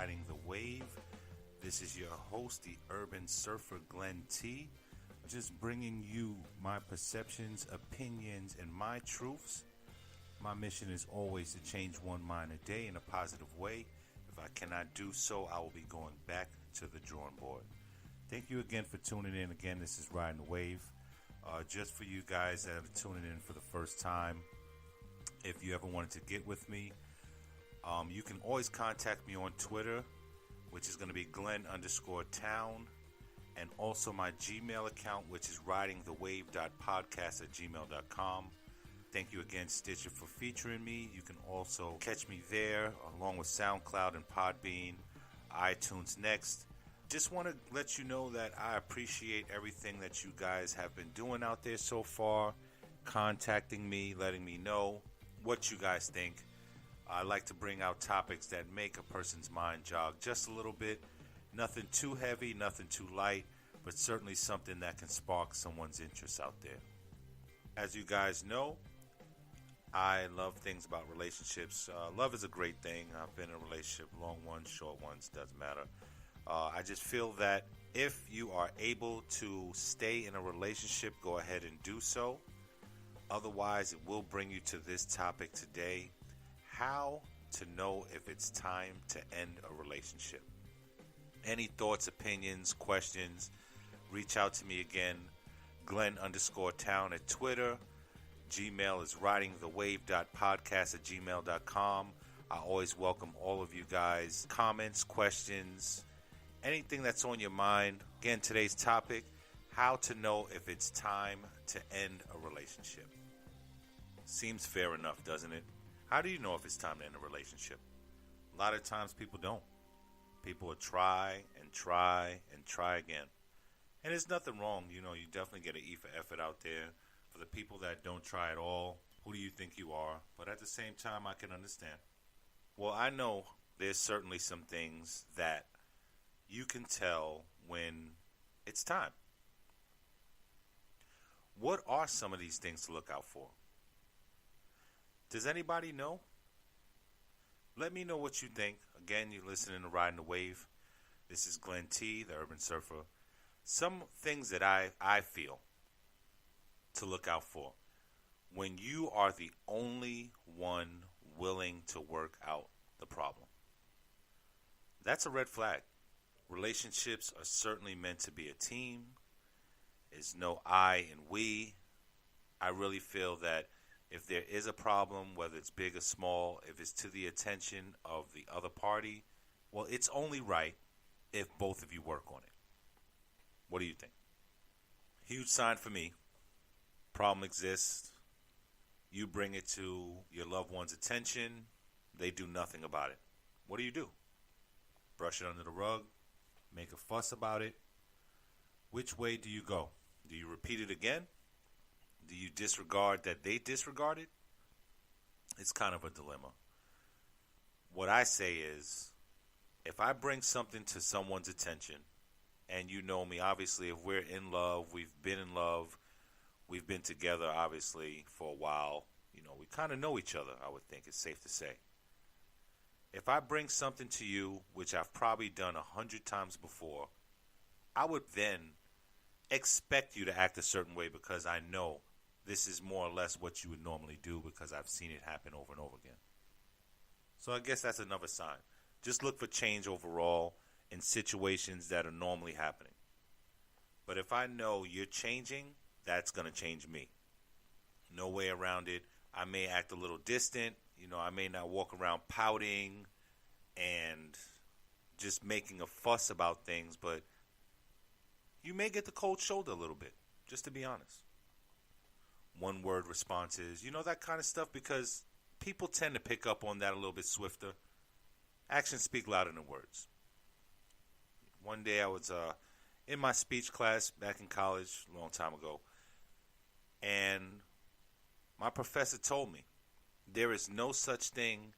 Riding the Wave. This is your host, the Urban Surfer Glenn T. Just bringing you my perceptions, opinions, and my truths. My mission is always to change one mind a day in a positive way. If I cannot do so, I will be going back to the drawing board. Thank you again for tuning in. Again, this is Riding the Wave. Just for you guys that are tuning in for the first time, if you ever wanted to get with me, you can always contact me on Twitter, which is going to be Glenn_Town, and also my Gmail account, which is ridingthewave.podcast@gmail.com. Thank you again, Stitcher, for featuring me. You can also catch me there, along with SoundCloud and Podbean, iTunes Next. Just want to let you know that I appreciate everything that you guys have been doing out there so far, contacting me, letting me know what you guys think. I like to bring out topics that make a person's mind jog just a little bit. Nothing too heavy, nothing too light, but certainly something that can spark someone's interest out there. As you guys know, I love things about relationships. Love is a great thing. I've been in a relationship, long ones, short ones, doesn't matter. I just feel that if you are able to stay in a relationship, go ahead and do so. Otherwise, it will bring you to this topic today: how to know if it's time to end a relationship. Any thoughts, opinions, questions, reach out to me again, Glenn_Town at Twitter. Gmail is ridingthewave.podcast@gmail.com. I always welcome all of you guys' comments, questions, anything that's on your mind. Again, today's topic: how to know if it's time to end a relationship. Seems fair enough, doesn't it? How do you know if it's time to end a relationship? A lot of times people don't. People will try and try and try again. And there's nothing wrong. You definitely get an E for effort out there. For the people that don't try at all, who do you think you are? But at the same time, I can understand. Well, I know there's certainly some things that you can tell when it's time. What are some of these things to look out for? Does anybody know? Let me know what you think. Again, you're listening to Riding the Wave. This is Glenn T, the Urban Surfer. Some things that I feel to look out for when you are the only one willing to work out the problem. That's a red flag. Relationships are certainly meant to be a team. It's no I and we. I really feel that if there is a problem, whether it's big or small, if it's to the attention of the other party, well, it's only right if both of you work on it. What do you think? Huge sign for me. Problem exists. You bring it to your loved one's attention. They do nothing about it. What do? Brush it under the rug? Make a fuss about it? Which way do you go? Do you repeat it again? Do you disregard that they disregard it? It's kind of a dilemma. What I say is, if I bring something to someone's attention, and you know me, obviously, if we're in love, we've been in love, we've been together, obviously, for a while, we kind of know each other, I would think it's safe to say. If I bring something to you, which I've probably done 100 times before, I would then expect you to act a certain way because I know this is more or less what you would normally do because I've seen it happen over and over again. So I guess that's another sign. Just look for change overall in situations that are normally happening. But if I know you're changing, that's going to change me. No way around it. I may act a little distant. I may not walk around pouting and just making a fuss about things, but you may get the cold shoulder a little bit, just to be honest. One word responses, that kind of stuff, because people tend to pick up on that a little bit swifter. Actions speak louder than words. One day I was in my speech class back in college a long time ago, and my professor told me there is no such thing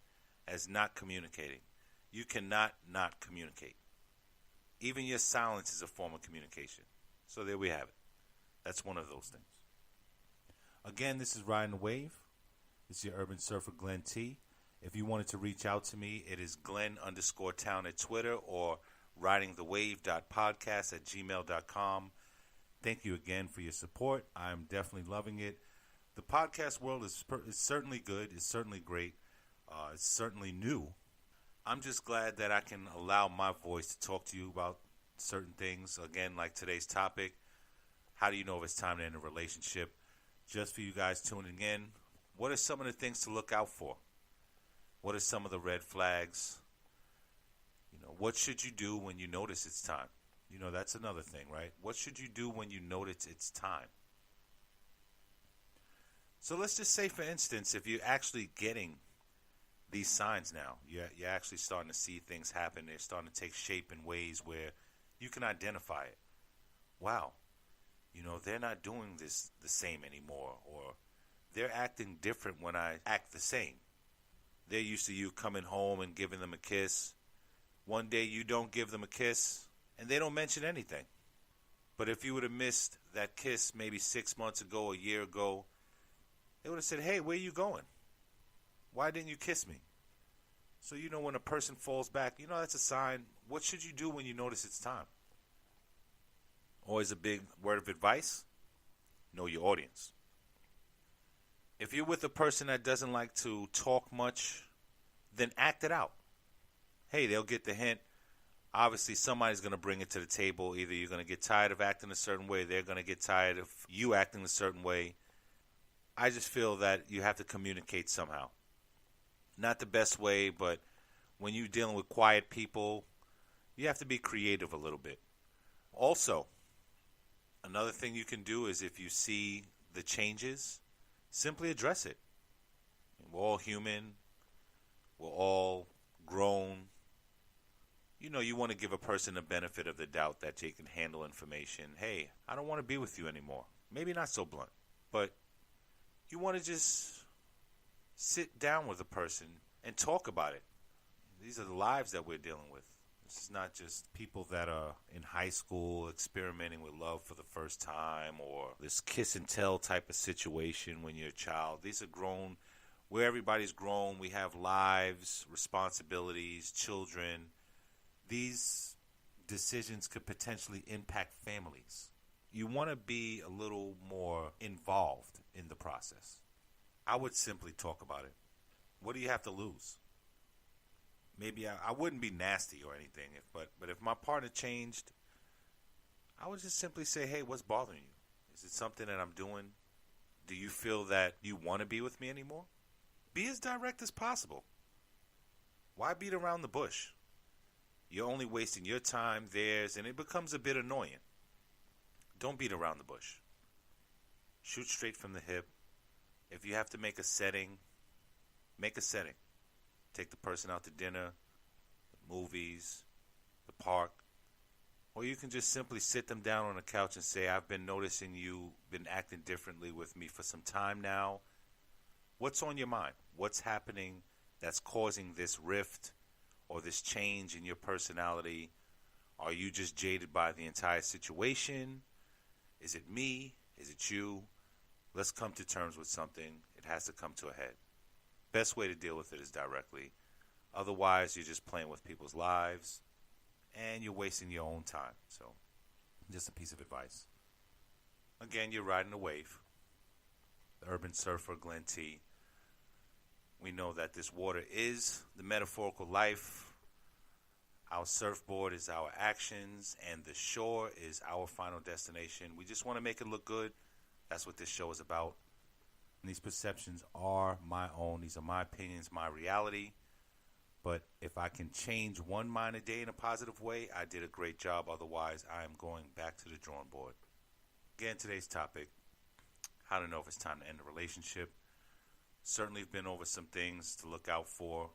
as not communicating. You cannot not communicate. Even your silence is a form of communication. So there we have it. That's one of those things. Again, this is Riding the Wave. This is your Urban Surfer Glenn T. If you wanted to reach out to me, it is Glenn_Town at Twitter or ridingthewave.podcast@gmail.com. Thank you again for your support. I'm definitely loving it. The podcast world is certainly good. It's certainly great. It's certainly new. I'm just glad that I can allow my voice to talk to you about certain things. Again, like today's topic, how do you know if it's time to end a relationship? Just for you guys tuning in, what are some of the things to look out for? What are some of the red flags? What should you do when you notice it's time? That's another thing, right? What should you do when you notice it's time? So let's just say, for instance, if you're actually getting these signs now, you're actually starting to see things happen. They're starting to take shape in ways where you can identify it. Wow, they're not doing this the same anymore, or they're acting different when I act the same. They're used to you coming home and giving them a kiss. One day you don't give them a kiss, and they don't mention anything. But if you would have missed that kiss maybe 6 months ago, a year ago, they would have said, hey, where you going? Why didn't you kiss me? So when a person falls back, that's a sign. What should you do when you notice it's time? Always a big word of advice: know your audience. If you're with a person that doesn't like to talk much, then act it out. Hey, they'll get the hint. Obviously, somebody's going to bring it to the table. Either you're going to get tired of acting a certain way, they're going to get tired of you acting a certain way. I just feel that you have to communicate somehow. Not the best way, but when you're dealing with quiet people, you have to be creative a little bit. Also, another thing you can do is if you see the changes, simply address it. We're all human. We're all grown. You want to give a person the benefit of the doubt that they can handle information. Hey, I don't want to be with you anymore. Maybe not so blunt, but you want to just sit down with a person and talk about it. These are the lives that we're dealing with. This is not just people that are in high school experimenting with love for the first time, or this kiss and tell type of situation when you're a child. These are grown, where everybody's grown. We have lives, responsibilities, children. These decisions could potentially impact families. You want to be a little more involved in the process. I would simply talk about it. What do you have to lose? Maybe I wouldn't be nasty or anything, but if my partner changed, I would just simply say, hey, what's bothering you? Is it something that I'm doing? Do you feel that you want to be with me anymore? Be as direct as possible. Why beat around the bush? You're only wasting your time, theirs, and it becomes a bit annoying. Don't beat around the bush. Shoot straight from the hip. If you have to make a setting, make a setting. Take the person out to dinner, the movies, the park. Or you can just simply sit them down on a couch and say, I've been noticing you been acting differently with me for some time now. What's on your mind? What's happening that's causing this rift or this change in your personality? Are you just jaded by the entire situation? Is it me? Is it you? Let's come to terms with something. It has to come to a head. Best way to deal with it is directly. Otherwise, you're just playing with people's lives and you're wasting your own time. So, just a piece of advice. Again, you're riding a wave. The urban surfer, Glenn T. We know that this water is the metaphorical life. Our surfboard is our actions, and the shore is our final destination. We just want to make it look good. That's what this show is about. And these perceptions are my own. These are my opinions, my reality. But if I can change one mind a day in a positive way, I did a great job. Otherwise, I am going back to the drawing board. Again, today's topic, how to know if it's time to end a relationship. Certainly been over some things to look out for.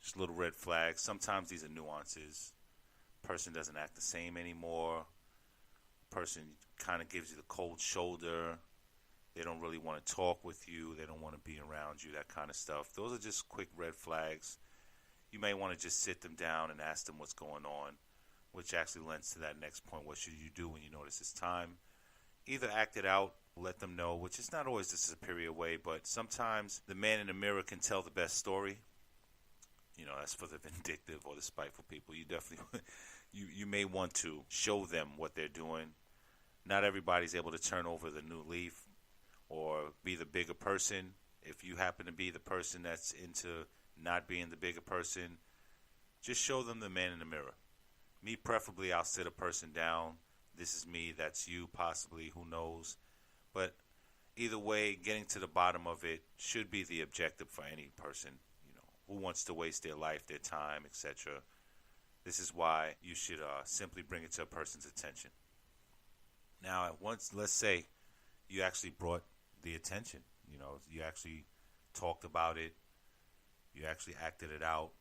Just little red flags. Sometimes these are nuances. Person doesn't act the same anymore. Person kind of gives you the cold shoulder. They don't really want to talk with you. They don't want to be around you, that kind of stuff. Those are just quick red flags. You may want to just sit them down and ask them what's going on, which actually lends to that next point. What should you do when you notice it's time? Either act it out, let them know, which is not always the superior way, but sometimes the man in the mirror can tell the best story. That's for the vindictive or the spiteful people. You definitely, you may want to show them what they're doing. Not everybody's able to turn over the new leaf or be the bigger person. If you happen to be the person that's into not being the bigger person, just show them the man in the mirror. Me, preferably, I'll sit a person down. This is me, that's you, possibly, who knows. But either way, getting to the bottom of it should be the objective for any person, who wants to waste their life, their time, etc. This is why you should simply bring it to a person's attention. Now, let's say you actually brought the attention. You actually talked about it. You actually acted it out.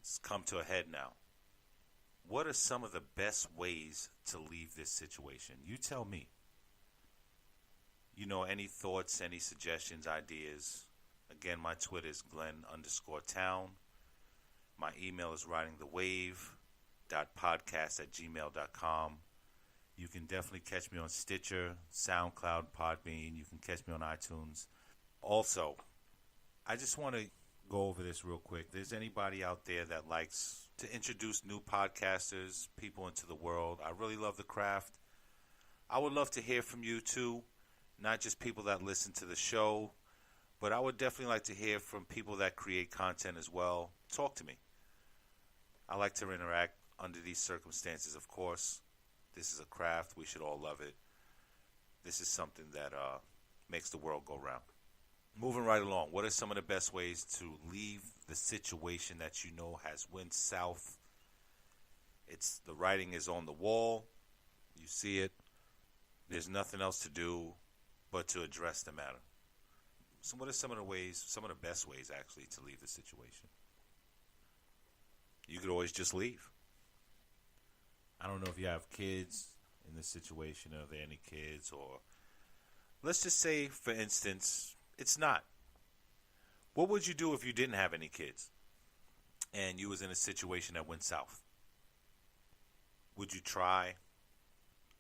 It's come to a head now. What are some of the best ways to leave this situation? You tell me. Any thoughts, any suggestions, ideas? Again, my Twitter is Glenn_town. My email is ridingthewave.podcast@gmail.com. You can definitely catch me on Stitcher, SoundCloud, Podbean. You can catch me on iTunes. Also, I just want to go over this real quick. If there's anybody out there that likes to introduce new podcasters, people into the world, I really love the craft. I would love to hear from you too, not just people that listen to the show, but I would definitely like to hear from people that create content as well. Talk to me. I like to interact under these circumstances, of course. This is a craft. We should all love it. This is something that makes the world go round. Moving right along, what are some of the best ways to leave the situation that has went south? The writing is on the wall. You see it. There's nothing else to do but to address the matter. So what are some of the best ways actually to leave the situation? You could always just leave. I don't know if you have kids in this situation. Are there any kids? Or let's just say, for instance, it's not. What would you do if you didn't have any kids and you was in a situation that went south? Would you try?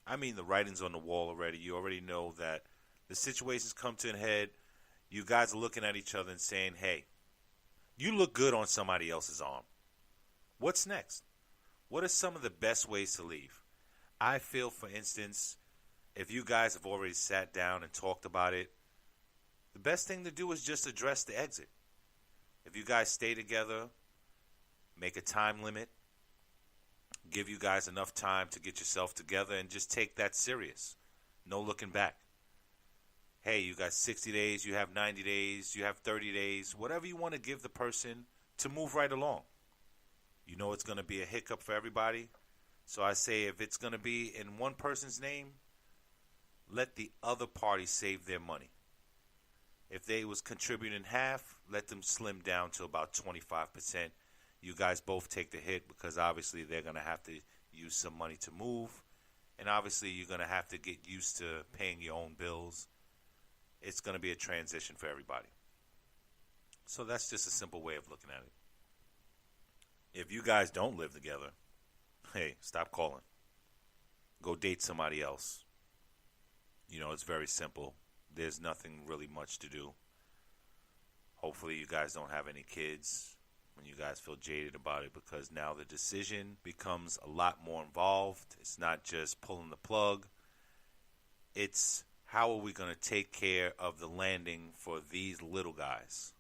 I mean, the writing's on the wall already. You already know that the situation's come to a head. You guys are looking at each other and saying, hey, you look good on somebody else's arm. What's next? What are some of the best ways to leave? I feel, for instance, if you guys have already sat down and talked about it, the best thing to do is just address the exit. If you guys stay together, make a time limit, give you guys enough time to get yourself together and just take that serious. No looking back. Hey, you got 60 days, you have 90 days, you have 30 days, whatever you want to give the person to move right along. You know it's going to be a hiccup for everybody. So I say if it's going to be in one person's name, let the other party save their money. If they was contributing half, let them slim down to about 25%. You guys both take the hit because obviously they're going to have to use some money to move. And obviously you're going to have to get used to paying your own bills. It's going to be a transition for everybody. So that's just a simple way of looking at it. If you guys don't live together, hey, stop calling. Go date somebody else. It's very simple. There's nothing really much to do. Hopefully you guys don't have any kids when you guys feel jaded about it, because now the decision becomes a lot more involved. It's not just pulling the plug. It's how are we going to take care of the landing for these little guys?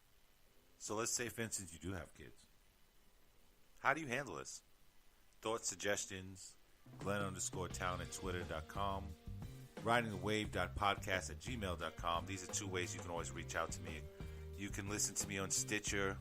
So let's say, for instance, you do have kids. How do you handle this? Thoughts, suggestions, Glenn_town at twitter.com. ridingthewave.podcast@gmail.com. These are two ways you can always reach out to me. You can listen to me on Stitcher.